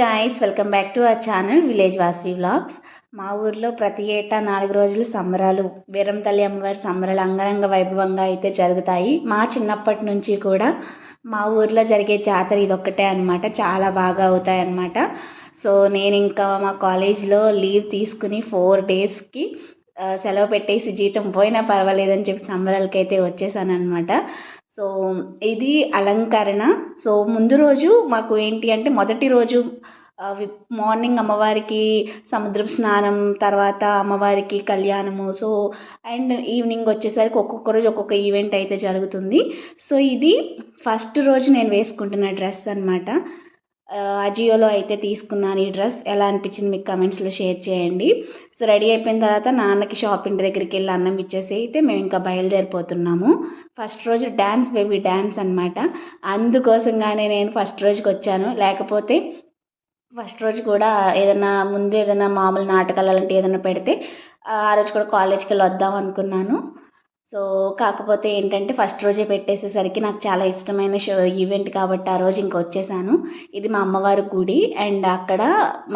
Guys, welcome back to our channel village Vasavi vlogs. మా ఊర్లో ప్రతి ఏటా 4 రోజులు సంబరాలు, వీరంతల్లి అమ్మవారి సంబరాలు అంగరంగ వైభవంగా అయితే జరుగుతాయి. మా చిన్నప్పటి నుంచి కూడా మా ఊర్లో జరిగే జాతర ఇదొక్కటే అనమాట. చాలా బాగా అవుతాయి అన్నమాట. సో నేను ఇంకా మా కాలేజ్లో లీవ్ తీసుకుని 4 డేస్కి సెలవు పెట్టేసి జీతం పోయినా పర్వాలేదని చెప్పి సంబరాలకి అయితే వచ్చేసాను అనమాట. సో ఇది అలంకరణ. సో ముందు రోజు మాకు ఏంటి అంటే, మొదటి రోజు మార్నింగ్ అమ్మవారికి సముద్రపు స్నానం, తర్వాత అమ్మవారికి కళ్యాణము. సో అండ్ ఈవినింగ్ వచ్చేసరికి ఒక్కొక్క రోజు ఒక్కొక్క ఈవెంట్ అయితే జరుగుతుంది. సో ఇది ఫస్ట్ రోజు నేను వేసుకుంటున్న డ్రెస్ అనమాట. అజియోలో అయితే తీసుకున్నాను ఈ డ్రెస్. ఎలా అనిపించింది మీకు కమెంట్స్లో షేర్ చేయండి. సో రెడీ అయిపోయిన తర్వాత నాన్నకి ఇంటి దగ్గరికి వెళ్ళి అన్నం ఇచ్చేసి అయితే మేము ఇంకా బయలుదేరిపోతున్నాము. ఫస్ట్ రోజు డ్యాన్స్, బేబీ డ్యాన్స్ అనమాట. అందుకోసంగానే నేను ఫస్ట్ రోజుకి వచ్చాను. లేకపోతే ఫస్ట్ రోజు కూడా ఏదైనా మామూలు నాటకాలు అలాంటివి ఏదైనా పెడితే ఆ రోజు కూడా కాలేజ్కి వెళ్ళి వద్దాం అనుకున్నాను. సో కాకపోతే ఏంటంటే ఫస్ట్ రోజే పెట్టేసేసరికి నాకు చాలా ఇష్టమైన ఈవెంట్ కాబట్టి ఆ రోజు ఇంకా వచ్చేసాను. ఇది మా అమ్మవారి గుడి. అండ్ అక్కడ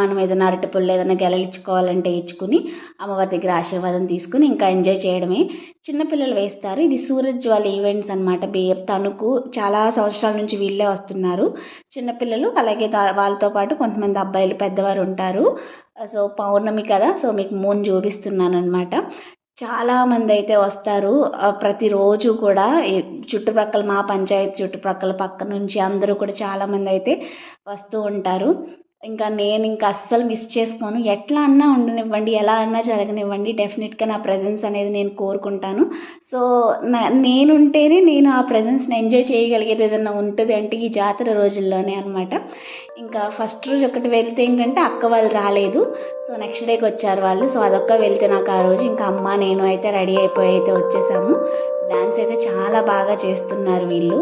మనం ఏదైనా అరటిపళ్ళు ఏదైనా గెలలిచ్చుకోవాలంటే ఇచ్చుకుని అమ్మవారి దగ్గర ఆశీర్వాదం తీసుకుని ఇంకా ఎంజాయ్ చేయడమే. చిన్నపిల్లలు వేస్తారు. ఇది సూరజ్ వాళ్ళ ఈవెంట్స్ అనమాట. తణుకు చాలా సంవత్సరాల నుంచి వీళ్ళే వస్తున్నారు చిన్నపిల్లలు. అలాగే వాళ్ళతో పాటు కొంతమంది అబ్బాయిలు పెద్దవారు ఉంటారు. సో పౌర్ణమి కదా, సో మీకు మూన్ చూపిస్తున్నాను అనమాట. చాలామంది అయితే వస్తారు ప్రతిరోజు కూడా. చుట్టుప్రక్కల మా పంచాయతీ చుట్టుప్రక్కల పక్క నుంచి అందరూ కూడా చాలామంది అయితే వస్తూ ఉంటారు. నేను అస్సలు మిస్ చేసుకోను. ఎట్లా అన్నా ఉండనివ్వండి, ఎలా అన్నా జరగనివ్వండి, డెఫినెట్గా నా ప్రజెన్స్ అనేది నేను కోరుకుంటాను. సో నేనుంటేనే నేను ఆ ప్రజెన్స్ని ఎంజాయ్ చేయగలిగేది ఏదైనా ఉంటుంది అంటే ఈ జాతర రోజుల్లోనే అనమాట. ఇంకా ఫస్ట్ రోజు ఒకటి వెళ్తే ఏంటంటే అక్క వాళ్ళు రాలేదు. సో నెక్స్ట్ డేకి వచ్చారు వాళ్ళు. సో అదొక్క వెళ్తే నాకు ఆ రోజు ఇంకా అమ్మ నేను అయితే రెడీ అయిపోయి అయితే వచ్చేసాము. డాన్స్ అయితే చాలా బాగా చేస్తున్నారు వీళ్ళు.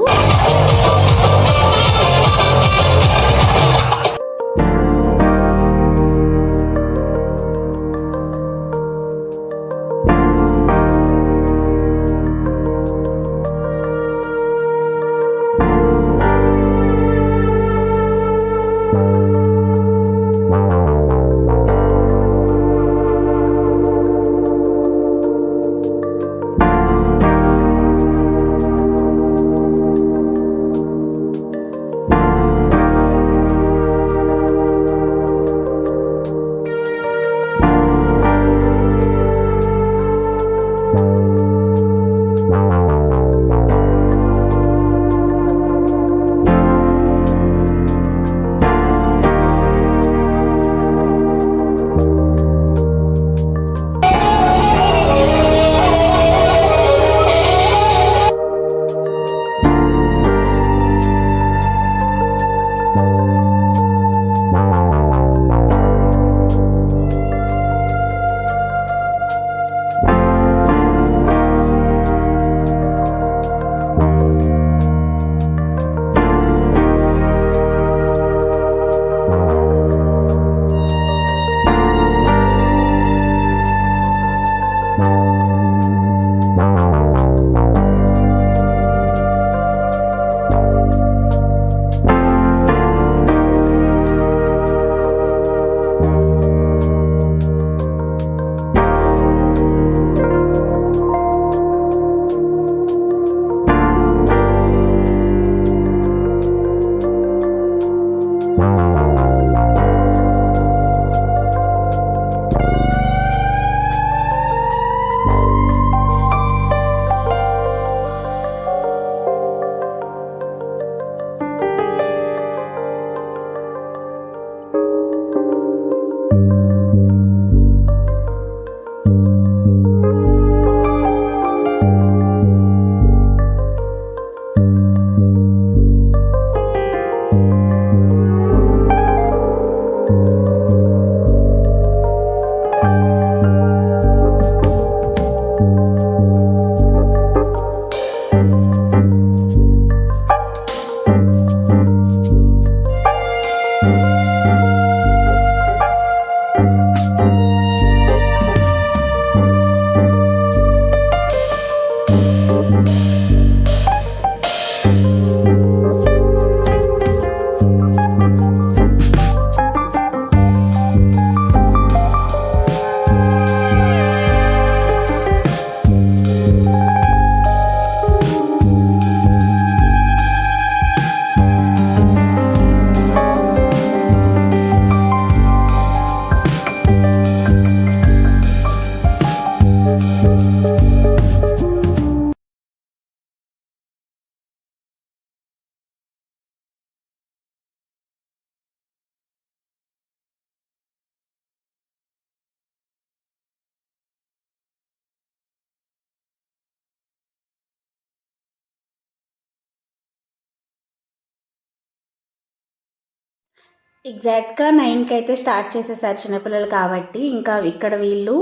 ఎగ్జాక్ట్‌గా 9కి అయితే స్టార్ట్ చేసేసారు చిన్నపిల్లలు కాబట్టి. ఇంకా ఇక్కడ వీళ్ళు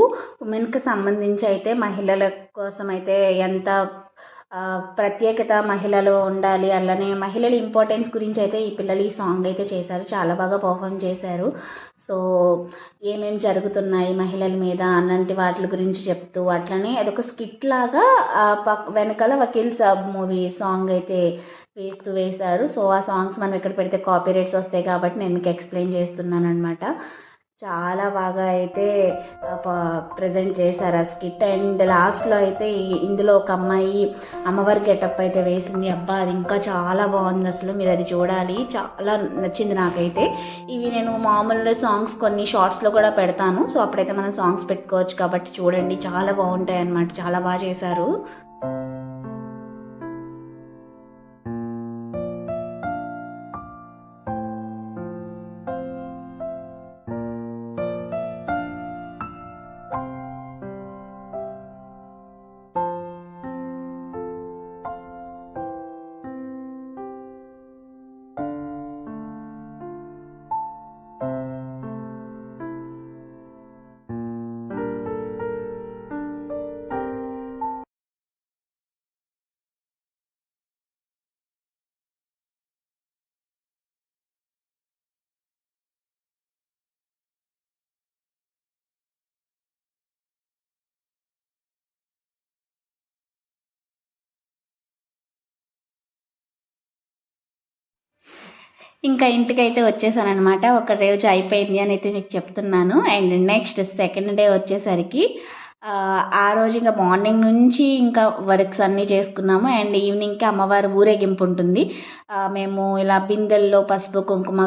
ఉమెన్‌కి సంబంధించి అయితే మహిళల కోసం అయితే ఎంత ప్రత్యేకత మహిళలు ఉండాలి, అలానే మహిళల ఇంపార్టెన్స్ గురించి అయితే ఈ పిల్లలు ఈ సాంగ్ అయితే చేశారు. చాలా బాగా పర్ఫామ్ చేశారు. సో ఏమేమి జరుగుతున్నాయి మహిళల మీద అలాంటి వాటి గురించి చెప్తూ, అట్లనే అదొక స్కిట్ లాగా వెనకాల వకీల్ సాబ్ మూవీ సాంగ్ అయితే వేశారు. సో ఆ సాంగ్స్ మనం ఇక్కడ పెడితే కాపీ రైట్స్ వస్తాయి కాబట్టి నేను మీకు ఎక్స్ప్లెయిన్ చేస్తున్నాను అనమాట. చాలా బాగా అయితే ప్రజెంట్ చేశారు ఆ స్కిట్. అండ్ లాస్ట్లో అయితే ఇందులో ఒక అమ్మాయి అమ్మవారి గెటప్ అయితే వేసింది. అబ్బా అది ఇంకా చాలా బాగుంది, అసలు మీరు అది చూడాలి, చాలా నచ్చింది నాకైతే. ఇవి నేను మామూలు సాంగ్స్ కొన్ని షార్ట్స్లో కూడా పెడతాను, సో అప్పుడైతే మనం సాంగ్స్ పెట్టుకోవచ్చు కాబట్టి చూడండి, చాలా బాగుంటాయి అన్నమాట. చాలా బాగా చేశారు. ఇంకా ఇంటికైతే వచ్చేసానమాట. ఒక రోజు అయిపోయింది అని అయితే మీకు చెప్తున్నాను. అండ్ నెక్స్ట్ సెకండ్ డే వచ్చేసరికి ఆ రోజు ఇంకా మార్నింగ్ నుంచి ఇంకా వర్క్స్ అన్నీ చేసుకున్నాము. అండ్ ఈవినింగ్కి అమ్మవారి ఊరేగింపు ఉంటుంది. మేము ఇలా బిందెల్లో పసుపు కుంకుమ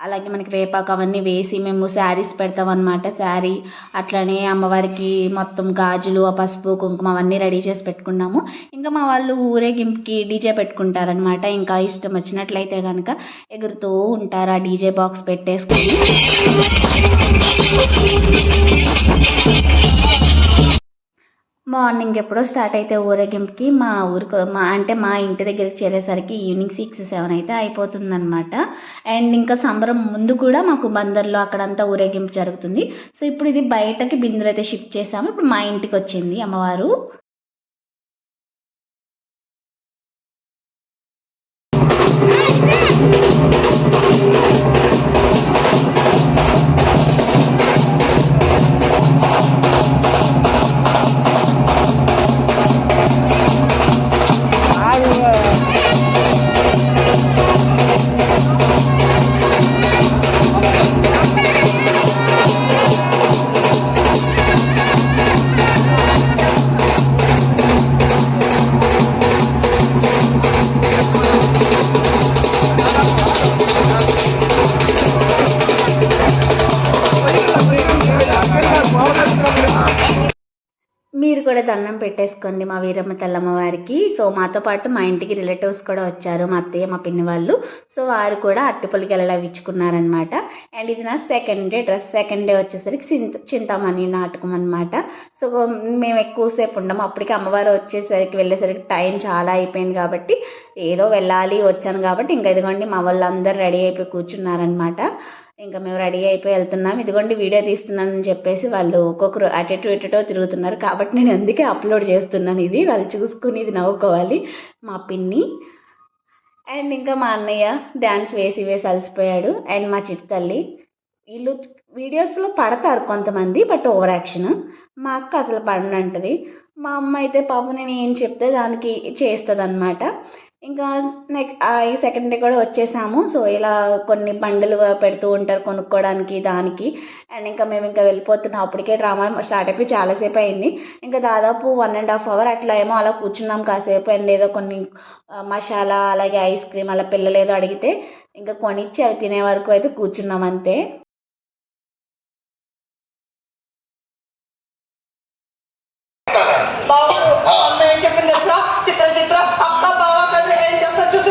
అలాగే మనకి వేపాకు అవన్నీ వేసి మేము శారీస్ పెడతాం అనమాట. శారీ అట్లనే అమ్మవారికి మొత్తం గాజులు ఆ పసుపు కుంకుమ అవన్నీ రెడీ చేసి పెట్టుకున్నాము. ఇంకా మా వాళ్ళు ఊరేగింపుకి డీజే పెట్టుకుంటారనమాట. ఇంకా ఇష్టం వచ్చినట్లయితే కనుక ఎగురుతూ ఉంటారు ఆ డీజే బాక్స్ పెట్టేసుకొని. మార్నింగ్ ఎప్పుడో స్టార్ట్ అయితే ఊరేగింపుకి మా ఇంటి దగ్గరికి చేరేసరికి ఈవినింగ్ 6-7 అయితే అయిపోతుందన్నమాట. అండ్ ఇంకా సంబరం ముందు కూడా మాకు బందర్లో అక్కడంతా ఊరేగింపు జరుగుతుంది. సో ఇప్పుడు ఇది బయటకి బిందులు అయితే షిఫ్ట్ చేసాము. ఇప్పుడు మా ఇంటికి వచ్చింది అమ్మవారు. మీరు కూడా దండం పెట్టేసుకోండి మా వీరమ్మ తల్లమ్మ వారికి. సో మాతో పాటు మా ఇంటికి రిలేటివ్స్ కూడా వచ్చారు, మా అత్తయ్య మా పిన్ని వాళ్ళు. సో వారు కూడా అట్టిపొలికి ఎలా ఇచ్చుకున్నారనమాట. అండ్ ఇది నా second day dress. Second day వచ్చేసరికి చింతామణి నాటకం అనమాట. సో మేము ఎక్కువసేపు ఉండము. అప్పటికి అమ్మవారు వెళ్ళేసరికి టైం చాలా అయిపోయింది కాబట్టి ఏదో వెళ్ళాలి వచ్చాను కాబట్టి ఇంకా ఇదిగోండి మా వాళ్ళు అందరూ రెడీ అయిపోయి కూర్చున్నారనమాట. ఇంకా మేము రెడీ అయిపోయి వెళ్తున్నాం. ఇదిగోండి వీడియో తీస్తున్నానని చెప్పేసి వాళ్ళు ఒక్కొక్కరు అటెటో తిరుగుతున్నారు కాబట్టి నేను అందుకే అప్లోడ్ చేస్తున్నాను. ఇది వాళ్ళు చూసుకుని ఇది నవ్వుకోవాలి మా పిన్ని. అండ్ ఇంకా మా అన్నయ్య డ్యాన్స్ వేసి అలసిపోయాడు. అండ్ మా చిట్టి తల్లి. వీళ్ళు వీడియోస్లో పడతారు కొంతమంది, బట్ ఓవర్ యాక్షన్. మా అక్క అసలు పడనంటది. మా అమ్మ అయితే పాపం నేను ఏం చెప్తే దానికి చేస్తుంది అనమాట. ఇంకా ఈ సెకండ్ డే కూడా వచ్చేసాము. సో ఇలా కొన్ని బండ్లు పెడుతూ ఉంటారు కొనుక్కోవడానికి దానికి. అండ్ ఇంకా మేము ఇంకా వెళ్ళిపోతున్నాం. అప్పటికే డ్రామా స్టార్ట్ అయిపోయి చాలాసేపు అయింది. ఇంకా దాదాపు 1.5 hour అట్లా ఏమో అలా కూర్చున్నాం కాసేపు. అండ్ ఏదో కొన్ని మసాలా అలాగే ఐస్ క్రీమ్ అలా పిల్లలు ఏదో అడిగితే ఇంకా కొనిచ్చి అవి తినే వరకు అయితే కూర్చున్నాం అంతే. చెప్పింది చిత్ర అక్క బావ ఏం చేస్తారు చూసి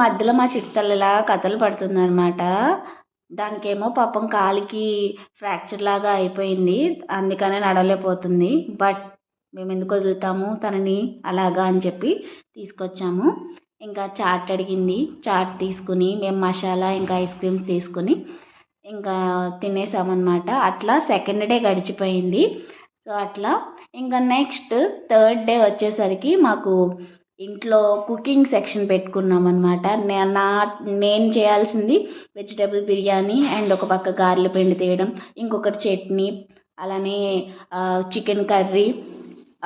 మధ్యలో మా చిట్టతల్లిలా కథలు పడుతుందనమాట. దానికేమో పాపం కాలికి ఫ్రాక్చర్ లాగా అయిపోయింది. అందుకనే నడవలేకపోతుంది. బట్ మేము ఎందుకు వదులుతాము తనని అలాగా అని చెప్పి తీసుకొచ్చాము. ఇంకా చాట్ అడిగింది. చాట్ తీసుకుని మేము మసాలా ఇంకా ఐస్ క్రీమ్స్ తీసుకుని ఇంకా తినేసామన్నమాట. అట్లా సెకండ్ డే గడిచిపోయింది. సో అట్లా ఇంకా నెక్స్ట్ థర్డ్ డే వచ్చేసరికి మాకు ఇంట్లో కుకింగ్ సెక్షన్ పెట్టుకున్నాం అనమాట. నేను చేయాల్సింది వెజిటేబుల్ బిర్యానీ అండ్ ఒక పక్క గారెల పిండి తీయడం, ఇంకొకటి చట్నీ, అలానే చికెన్ కర్రీ,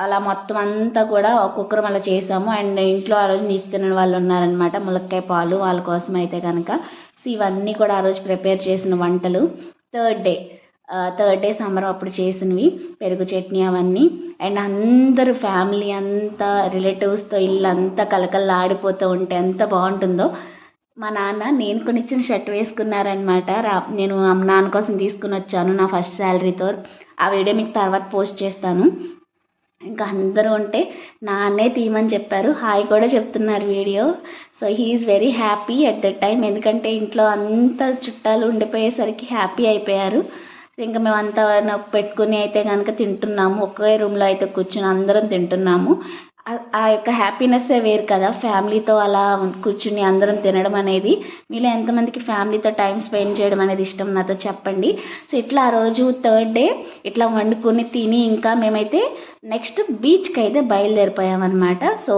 అలా మొత్తం అంతా కూడా ఒక్కొక్కరం అలా చేసాము. అండ్ ఇంట్లో ఆ రోజు నీచు తినని వాళ్ళు ఉన్నారనమాట, ములక్కాయ పాలు వాళ్ళ కోసం అయితే కనుక. సో ఇవన్నీ కూడా ఆ రోజు ప్రిపేర్ చేసిన వంటలు. థర్డ్ డే సంబరం అప్పుడు చేసినవి, పెరుగు చట్నీ అవన్నీ. అండ్ అందరూ ఫ్యామిలీ అంతా రిలేటివ్స్తో ఇల్లు అంతా కలకల్లాడిపోతూ ఉంటే ఎంత బాగుంటుందో. మా నాన్న నేను కొనిచ్చిన షర్ట్ వేసుకున్నారనమాట. నేను నాన్న కోసం తీసుకుని వచ్చాను నా ఫస్ట్ శాలరీతో. ఆ వీడియో మీకు తర్వాత పోస్ట్ చేస్తాను. ఇంకా అందరూ ఉంటే నాన్నే తీయమని చెప్పారు, హాయ్ కూడా చెప్తున్నారు video. So he's very happy at that time, ఎందుకంటే ఇంట్లో అంత చుట్టాలు ఉండిపోయేసరికి హ్యాపీ అయిపోయారు. ఇంకా మేమంతా పెట్టుకుని అయితే కనుక తింటున్నాము. ఒకే రూమ్లో అయితే కూర్చుని అందరం తింటున్నాము. ఆ యొక్క హ్యాపీనెస్సే వేరు కదా, ఫ్యామిలీతో అలా కూర్చుని అందరం తినడం అనేది. మీలో ఎంతమందికి ఫ్యామిలీతో టైం స్పెండ్ చేయడం అనేది ఇష్టం నాతో చెప్పండి. సో ఇట్లా ఆ రోజు థర్డ్ డే ఇట్లా వండుకొని తిని ఇంకా మేమైతే నెక్స్ట్ బీచ్కి అయితే బయలుదేరిపోయామన్నమాట. సో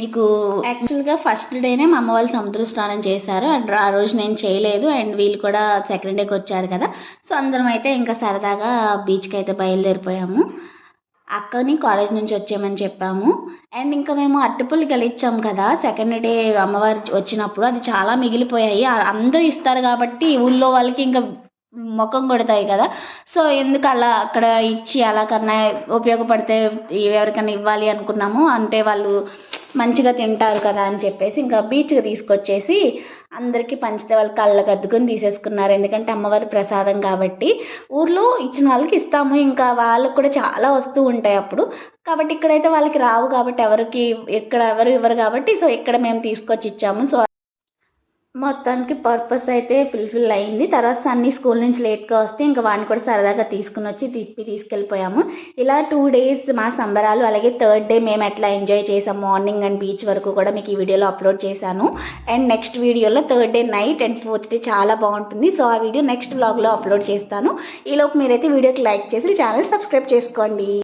మీకు యాక్చువల్గా ఫస్ట్ డేనే మా అమ్మ వాళ్ళు సముద్ర స్నానం చేశారు. అండ్ ఆ రోజు నేను చేయలేదు. అండ్ వీళ్ళు కూడా సెకండ్ డేకి వచ్చారు కదా. సో అందరం అయితే ఇంకా సరదాగా బీచ్కి అయితే బయలుదేరిపోయాము. అక్కని కాలేజ్ నుంచి వచ్చామని చెప్పాము. అండ్ ఇంకా మేము అరటిపళ్ళు గెలిచాం కదా సెకండ్ డే అమ్మవారు వచ్చినప్పుడు, అది చాలా మిగిలిపోయాయి. అందరూ ఇస్తారు కాబట్టి ఊళ్ళో వాళ్ళకి ఇంకా ముఖం కొడతాయి కదా. సో ఎందుకు అలా అక్కడ ఇచ్చి అలా కన్నా ఉపయోగపడితే ఎవరికైనా ఇవ్వాలి అనుకున్నాము. అంటే వాళ్ళు మంచిగా తింటారు కదా అని చెప్పేసి ఇంకా బీచ్కి తీసుకొచ్చేసి అందరికీ పంచితే వాళ్ళు కళ్ళకు అద్దుకొని తీసేసుకున్నారు. ఎందుకంటే అమ్మవారి ప్రసాదం కాబట్టి ఊర్లో ఇచ్చిన వాళ్ళకి ఇస్తాము, ఇంకా వాళ్ళకు కూడా చాలా వస్తూ ఉంటాయి అప్పుడు. కాబట్టి ఇక్కడైతే వాళ్ళకి రావు కాబట్టి ఎవరు ఇవ్వరు కాబట్టి సో ఇక్కడ మేము తీసుకొచ్చి ఇచ్చాము. సో మొత్తానికి పర్పస్ అయితే ఫుల్ఫిల్ అయింది. తర్వాత సన్నీ స్కూల్ నుంచి లేట్గా వస్తే ఇంకా వాడిని కూడా సరదాగా తీసుకుని వచ్చి తీసుకెళ్ళిపోయాము. ఇలా 2 days మా సంబరాలు. అలాగే థర్డ్ డే మేము ఎట్లా ఎంజాయ్ చేసాం మార్నింగ్ అండ్ బీచ్ వరకు కూడా మీకు ఈ వీడియోలో అప్లోడ్ చేశాను. అండ్ నెక్స్ట్ వీడియోలో third day night and fourth day చాలా బాగుంటుంది. సో ఆ వీడియో నెక్స్ట్ వ్లాగ్లో అప్లోడ్ చేస్తాను. ఈలోపు మీరైతే వీడియోకి లైక్ చేసి ఛానల్ సబ్స్క్రైబ్ చేసుకోండి.